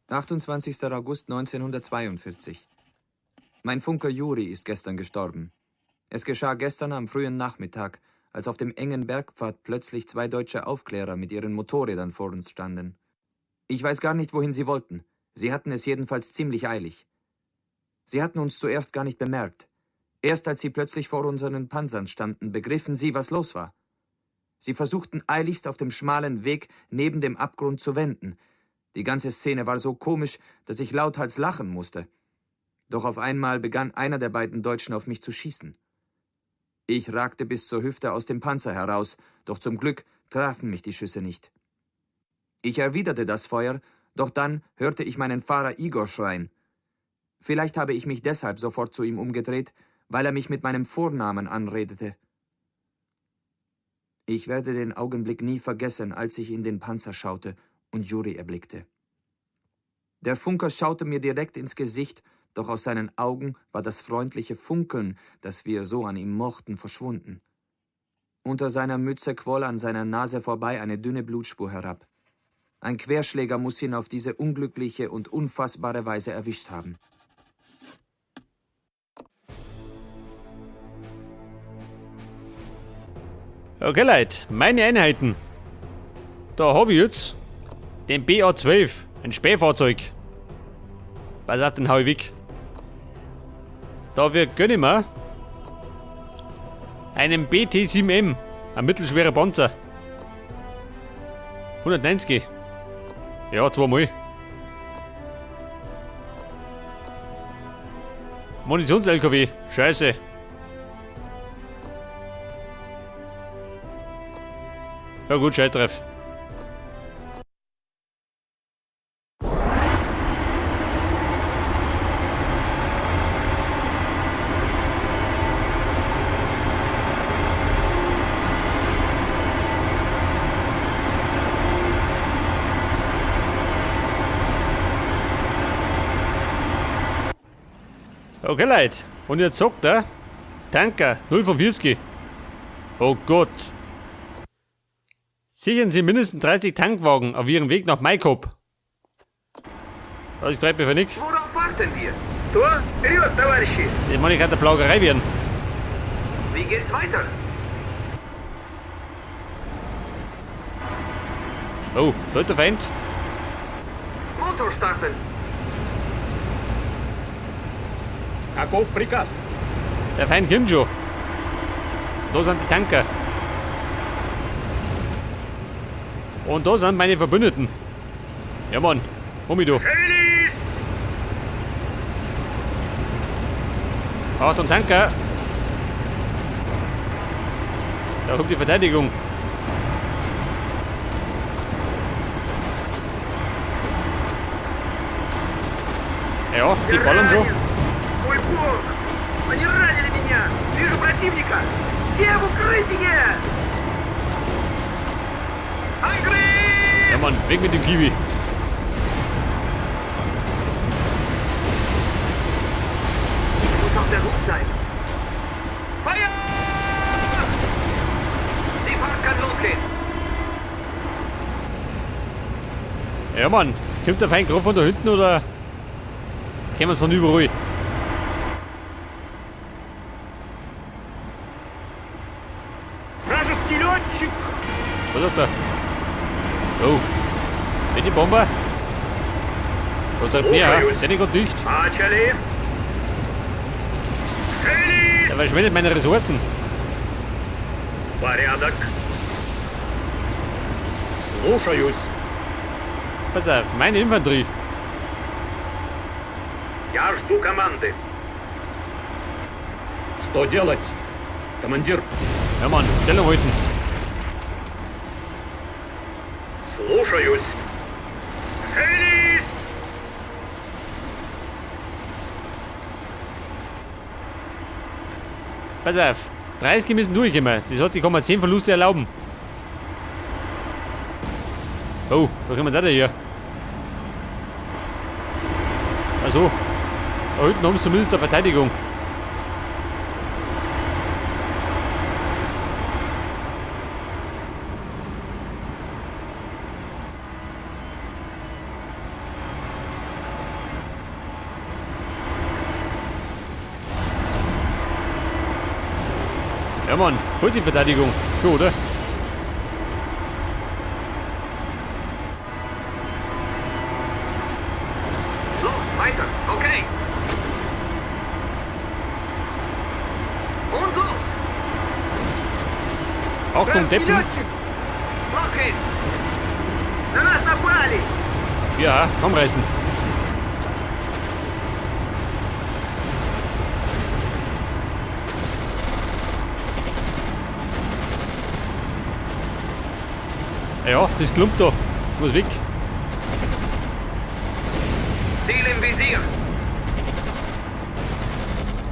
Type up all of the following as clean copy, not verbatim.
28. August 1942. Mein Funker Juri ist gestern gestorben. Es geschah gestern am frühen Nachmittag, als auf dem engen Bergpfad plötzlich 2 deutsche Aufklärer mit ihren Motorrädern vor uns standen. Ich weiß gar nicht, wohin sie wollten. Sie hatten es jedenfalls ziemlich eilig. Sie hatten uns zuerst gar nicht bemerkt. Erst als sie plötzlich vor unseren Panzern standen, begriffen sie, was los war. Sie versuchten eiligst auf dem schmalen Weg neben dem Abgrund zu wenden. Die ganze Szene war so komisch, dass ich lauthals lachen musste. Doch auf einmal begann einer der beiden Deutschen auf mich zu schießen. Ich ragte bis zur Hüfte aus dem Panzer heraus, doch zum Glück trafen mich die Schüsse nicht. Ich erwiderte das Feuer, doch dann hörte ich meinen Fahrer Igor schreien. Vielleicht habe ich mich deshalb sofort zu ihm umgedreht, weil er mich mit meinem Vornamen anredete. Ich werde den Augenblick nie vergessen, als ich in den Panzer schaute und Juri erblickte. Der Funker schaute mir direkt ins Gesicht, doch aus seinen Augen war das freundliche Funkeln, das wir so an ihm mochten, verschwunden. Unter seiner Mütze quoll an seiner Nase vorbei eine dünne Blutspur herab. Ein Querschläger muss ihn auf diese unglückliche und unfassbare Weise erwischt haben. Okay, Leute, meine Einheiten. Da habe ich jetzt den BA-12, ein Spähfahrzeug. Pass auf, den hau ich weg. Dafür gönne ich mir einen BT-7M, ein mittelschwerer Panzer. 190. Ja, 2-mal. Munitions-LKW, scheiße. Ja gut, scheiß drauf. Okay, Leute. Und jetzt sagt er, Tanker 0,40. Oh Gott. Sichern Sie mindestens 30 Tankwagen auf Ihrem Weg nach Maikop. Das ist gerade mir für nix. Worauf warten wir? Tor, вперед, товарищи! Ich meine, ich kann der Plaugerei werden. Wie geht's weiter? Oh, da ist der Feind. Motor starten! Каков приказ? Der Feind kommt schon. Da sind die Tanker. Und da sind meine Verbündeten. Ja, Mann. Komm du. Шевелись! Achtung, Tanker. Da kommt die Verteidigung. Ja, sie ballern schon. Мой бог! Они ранили меня! Вижу противника! Все в укрытие! Angriff! Ja, Mann, weg mit dem Kiwi. Ich muss auf der Hut sein! Feuer! Die Fahrt kann losgehen! Ja, Mann. Kommt der Feind gerade von da hinten oder kommen wir von überall? Вражеский летчик! Was sagt er? Oh. Wenn die Bomber. Was sagt mehr? Der ist gerade dicht. Начали! Шевелись! Der verschwendet meine Ressourcen. Порядок! Слушаюсь. Pass auf, meine Infanterie. Я жду команды! Что делать? Командир, Ja, Mann, Stellung halten. Слушаюсь! Шевелись! Pass auf. 30 müssen durchkommen. Das hat die 10 Verluste erlauben. Oh, da kommen wir da hier. Also, da hinten haben sie zumindest eine Verteidigung. Ja, Mann. Holt die Verteidigung. So, oder? Los, weiter. Okay. Und los. Achtung, Deppen. Los geht's. На нас напали. Ja, komm, reißen. Ja, das klumpt da. Muss weg. Ziel im Visier.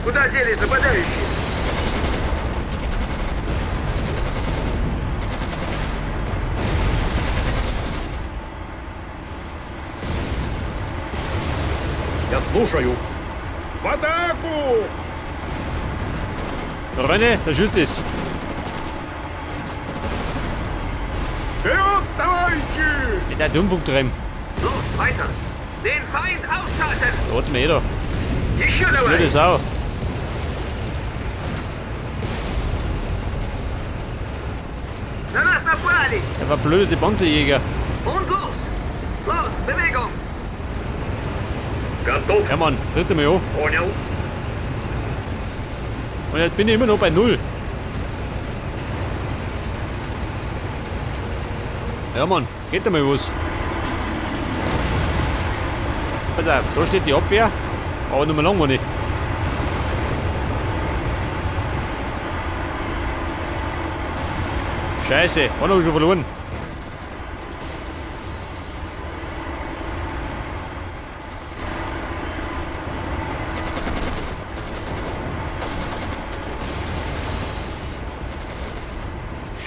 Куда делись нападающие? Я слушаю. В атаку! René, der Schuss ist. Вперед, товарищи! Mit der Dummfunk treiben. Los, weiter. Den Feind ausschalten. Warte mal, da. Еще Blöde давай. Sau. На нас напали. Der verblödete Panzerjäger. Und los. Los, Bewegung. Готов. Ja, Mann, tritt mal an. Понял. Und jetzt bin ich immer noch bei 0. Ja, Mann, geht da mal was. Pass auf, da steht die Abwehr. Aber noch mal lang nicht. Scheiße, wann hab ich schon verloren?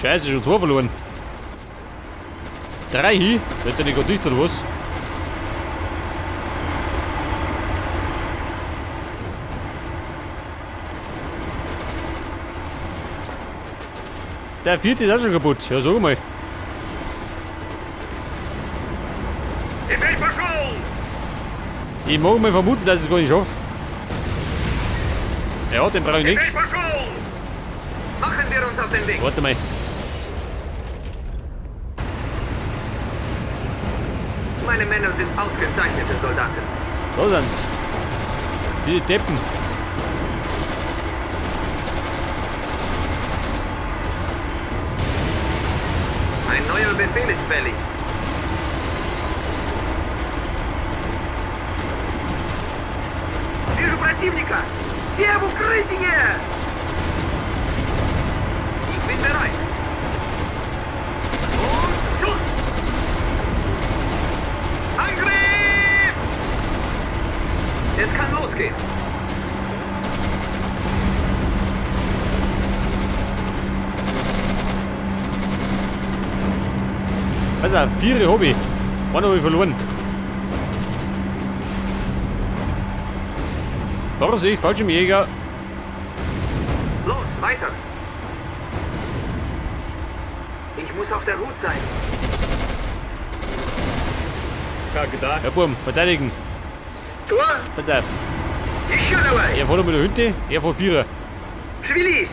Scheiße, schon Tor verloren. 3 hin? Wird der nicht gerade dicht oder was? Der 4. ist auch schon kaputt. Ja, sag mal. Теперь пошел. Ich mag mal vermuten, dass ich es gar nicht schaffe. Ja, den brauche ich nicht. Теперь пошел. Machen wir uns auf den Weg. Warte mal. Meine Männer sind ausgezeichnete Soldaten. Da sind's. Die Deppen. Ein neuer Befehl ist fällig. Вижу противника! Все в укрытие! Ich bin bereit. Und Schuss! Angriff! Es kann losgehen. Pass auf, 4 Hobby. Wann habe ich verloren? Vorsicht, Fallschirmjäger. Los, weiter! Ich muss auf der Hut sein. Когда? Ja, Burm, verteidigen. Tor! Pass auf. Еще давай! Er fährt mit der Hünde, er fährt 4. Шевелись!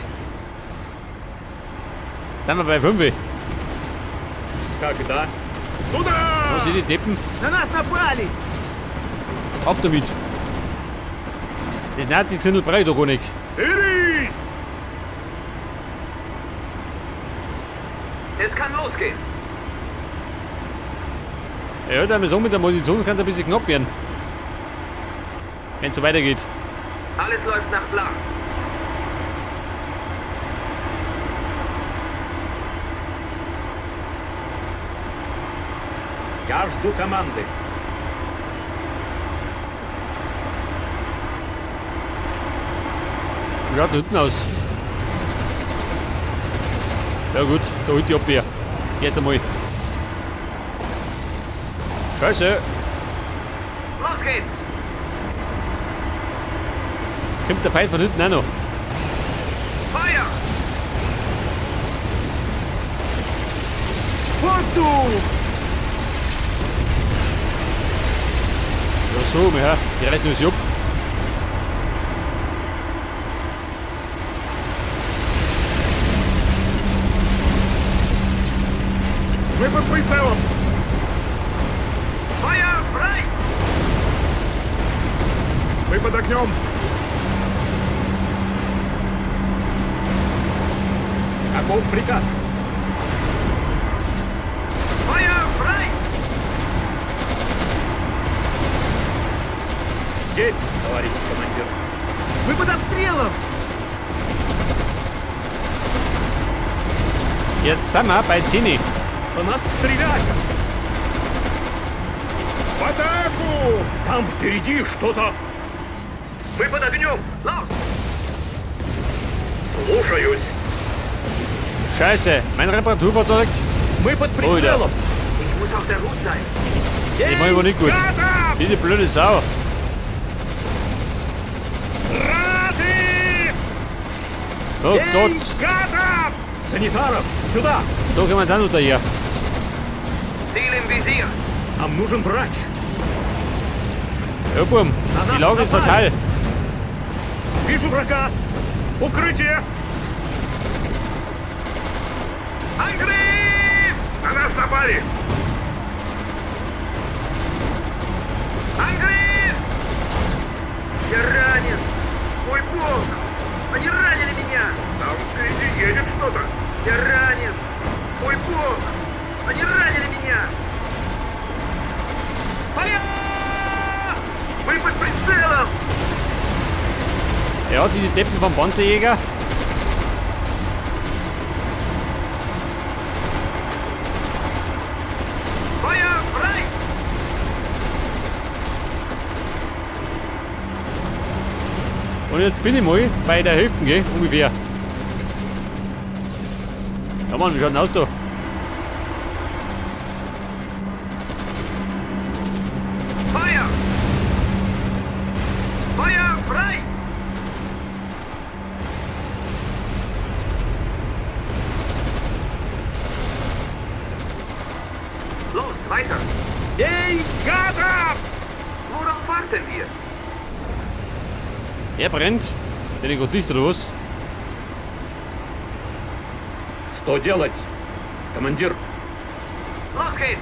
Sind wir bei 5. Когда? Туда! Wo sind die Deppen? На нас напали! Ab damit. Das Nazi-Gesindel brauche ich doch gar nicht. Сирис! Es kann losgehen. Ja, da sagen, mit der Munition kann es ein bisschen knapp werden. Wenn es so weitergeht. Alles läuft nach Plan. Я жду команды. Wie schaut da hinten aus? Ja gut, da holt die Abwehr. Erst einmal. Scheiße. Los geht's! Kommt der Feind von hinten auch noch. Feuer! Воздух! Ja so, mein Herr, die reißen uns ab. Feuer frei! Мы под огнем! Каков приказ? Feuer frei! Есть, товарищ командир. Мы под обстрелом! Jetzt sind wir bei Zini. По нас стреляют! В атаку! Там впереди что-то... Мы под огнем! Los! Слушаюсь. Scheiße, mein Reparaturfahrzeug. Мы под прицелом. Ich muss auf der Hut sein. Ich mach aber nicht gut. Гадов! Diese blöde Sau. Рады! Oh Gott, Гадов! Санитаров, сюда! da kommen dann unter hier. Ziel im Visier. Нам нужен врач. Ja, Buben, die Lage ist fatal. Вижу врага. Укрытие. Angriff! На нас напали! Angriff! Я ранен! Мой бог! Они ранили меня! Там впереди едет что-то! Я ранен! Мой бог! Они ранили меня! Feuer! Мы под прицелом! Ja, diese Deppen vom Panzerjäger. Feuer frei! Und jetzt bin ich mal bei der Hälfte, gell? Ungefähr. Ja, Mann, wie schaut denn aus da? Feuer! Feuer frei! Los, weiter! Эй, гадов! Worauf warten wir? Er brennt. Der ist gerade dicht oder was? Что делать? Командир, Los geht's!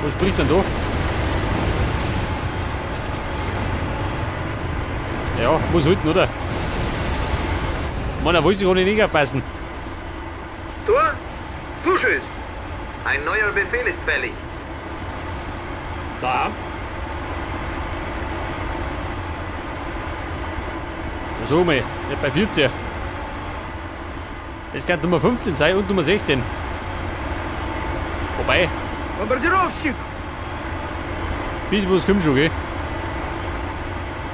Was spricht denn da? Ja, muss halten, oder? Mann, er will sich auch nicht abpassen. Tor? Слушаюсь! Ein neuer Befehl ist fällig. да. So mal, nicht bei 14. Das kann Nummer 15 sein und Nummer 16. Wobei, Бомбардировщик! bis was kommt schon, gell?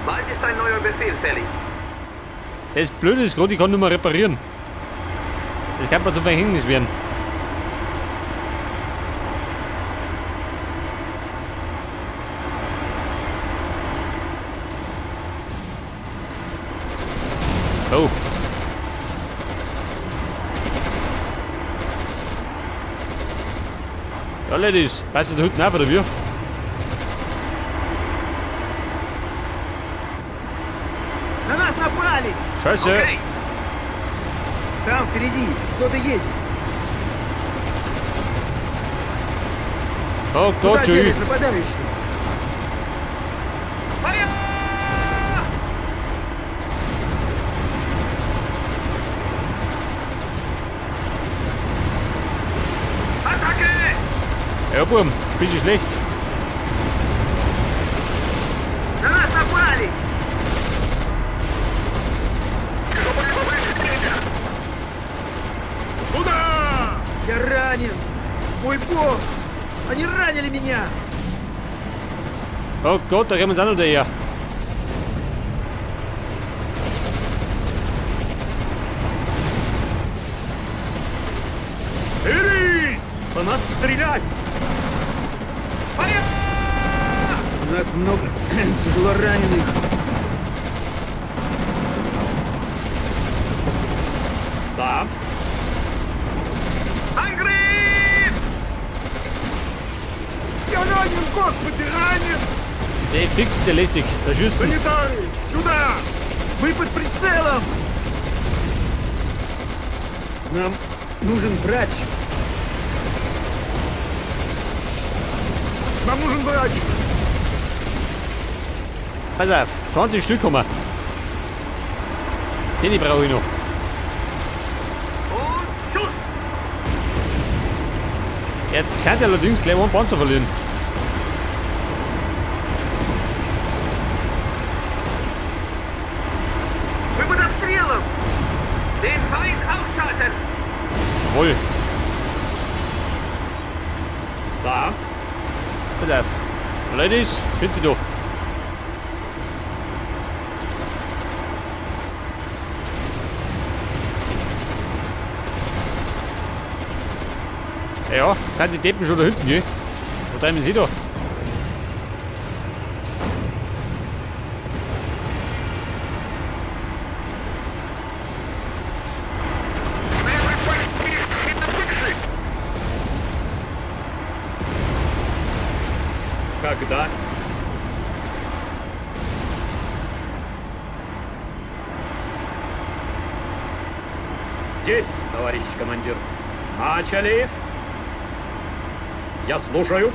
Bald ist ein neuer Befehl fällig. Das Blöde ist gerade, ich kann nicht mehr reparieren. Das kann mir zum Verhängnis werden. Oh. Ja, Ladies, passt da hinten auf, oder wie? На нас напали! Scheiße. Okay, Там впереди что-то едет. Oh Куда Gott, делись tschüss. нападающие? Feuer! Attacke! Ja, Buben, bisschen schlecht. На нас напали! Туда! Я ранен! Мой бог! Они ранили меня! Oh Gott, da kommen sie auch noch daher. Берись! По нас стреляют. Feuer! У нас много тяжело раненых. Да. Angriff! Я ранен, господи, ранен! Der fix, der lässt dich. Der schießt. Санитары, сюда! Мы под прицелом! Нам нужен врач. Нам нужен врач. Pass auf, 20 Stück haben wir. 10 brauche ich noch. Und Schuss! Jetzt kann der allerdings gleich einen Panzer verlieren. Мы под обстрелом! Den Feind ausschalten! Jawohl. Да. Pass auf. Ladies, bitte doch. Ja, sind die Deppen schon da hinten, gell? Wo treiben sie da? Когда? Здесь, товарищ командир. Начали. Я слушаю.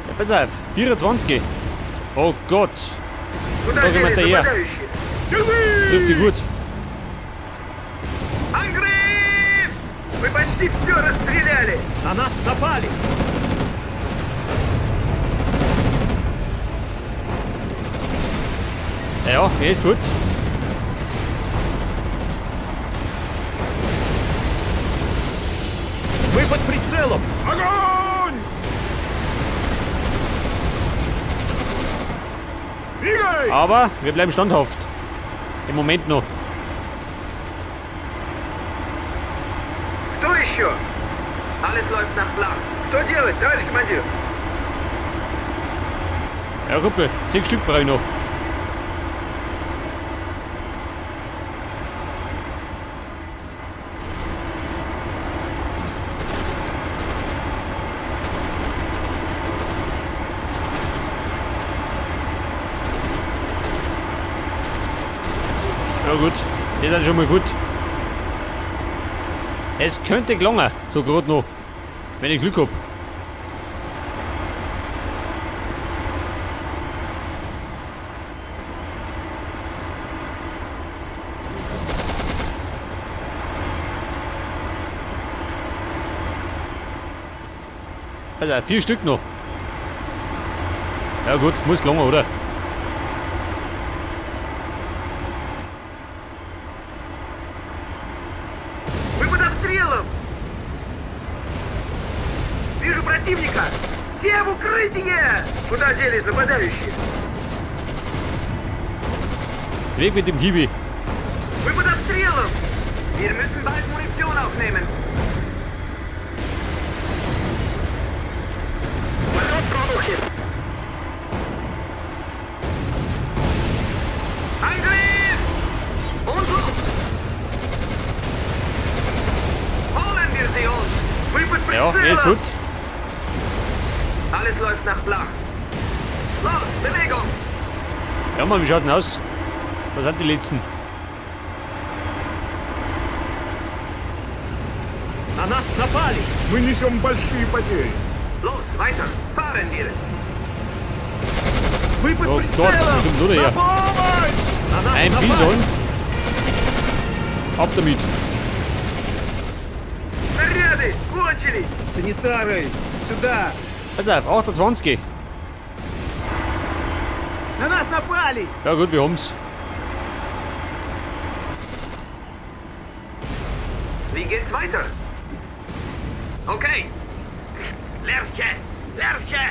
Ja, pass auf, 24. Oh Gott, Куда Только делись это я. нападающие? trifft die gut. Angriff! Мы почти все расстреляли! На нас напали. Ja, geht gut. Мы под прицелом. Огонь! Двигай! Aber wir bleiben standhaft. Im Moment noch. Кто еще? Alles läuft nach Plan. Что делать, товарищ командир? Ja, Ruppel, 6 Stück brauche ich noch. Ja gut, das ist schon mal gut. Es könnte gelingen, so gerade noch, wenn ich Glück hab. Also 4 Stück noch. Ja gut, muss gelingen, oder? Мы под обстрелом! Вижу противника! Все в укрытие! Куда делись нападающие? Weg mit dem Kiwi. Мы под обстрелом! Wir müssen bald Munition aufnehmen. Angriff! Und los! Holen wir sie uns! Мы под Ja, прицелом! ist gut. Alles läuft nach Plan. Los, Bewegung! Ja Mann, wie schaut denn aus? Was sind die letzten? На нас напали. Мы несем большие потери. Los, weiter! Fahren wir! Вы под Oh прицелом! Gott, stimmt, oder На ja? помощь! На нас Ein напали. Bison. Ab damit. Снаряды! Кончились! Санитары! Сюда! Pass auf, 28. На нас напали! Ja gut, wir haben's. Wie geht's weiter? Okay. Lerche! Lerche!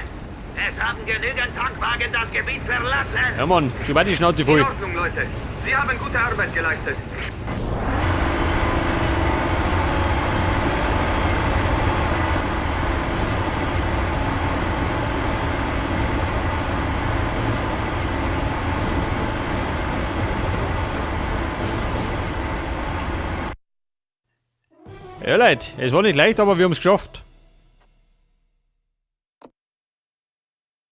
Es haben genügend Tankwagen das Gebiet verlassen! Ja Mann, gib mal die Schnauze In voll. Ordnung, Leute. Sie haben gute Arbeit geleistet. Ja Leute, es war nicht leicht, aber wir haben's geschafft.